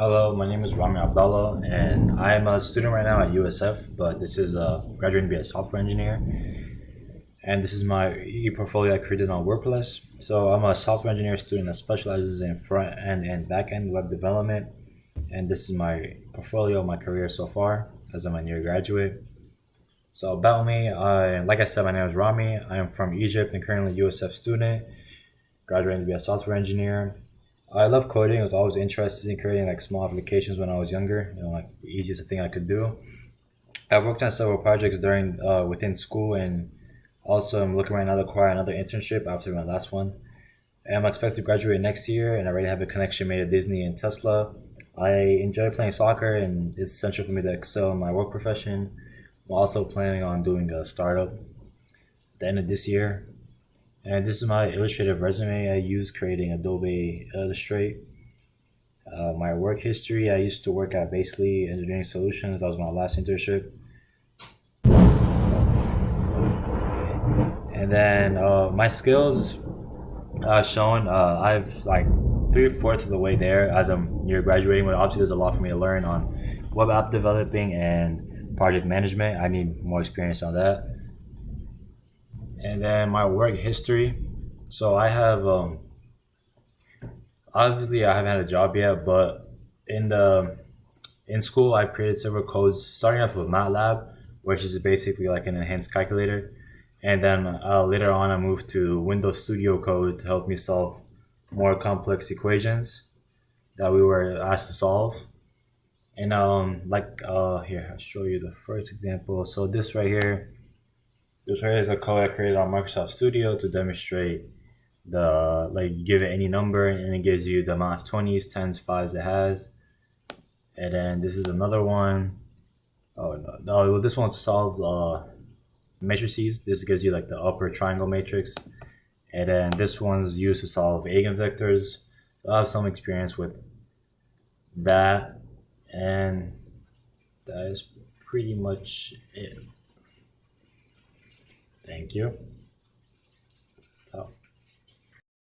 Hello, my name is Rami Abdallah, and I'm a student right now at USF. But this is graduating to be a software engineer, and this is my e-portfolio I created on WordPress. So I'm a software engineer student that specializes in front end and back end web development, and this is my portfolio, my career so far as I'm a near graduate. So about me, like I said, my name is Rami. I am from Egypt and currently a USF student, graduating to be a software engineer. I love coding. I was always interested in creating like small applications when I was younger. Like the easiest thing I could do. I've worked on several projects during within school, and also I'm looking right now to acquire another internship after my last one. I'm expected to graduate next year, and I already have a connection made to Disney and Tesla. I enjoy playing soccer, and it's essential for me to excel in my work profession. I'm also planning on doing a startup at the end of this year. And this is my illustrative resume I use creating Adobe Illustrate. My work history, I used to work at Basically Engineering Solutions. That was my last internship. And then my skills shown, I've like three-fourths of the way there as I'm near graduating, but obviously there's a lot for me to learn on web app developing and project management. I need more experience on that. And then my work history. So I have obviously I haven't had a job yet, but in the in school I created several codes starting off with MATLAB, which is basically like an enhanced calculator, and then later on I moved to Windows Studio Code to help me solve more complex equations that we were asked to solve. And here I'll show you the first example. So this right here is a code I created on Microsoft Studio to demonstrate the like you give it any number and it gives you the amount of 20s, 10s, 5s it has. And then this is another one. Oh no, well, this one solves matrices. This gives you like the upper triangle matrix. And then this one's used to solve eigenvectors. I have some experience with that, and that is pretty much it. Thank you. So.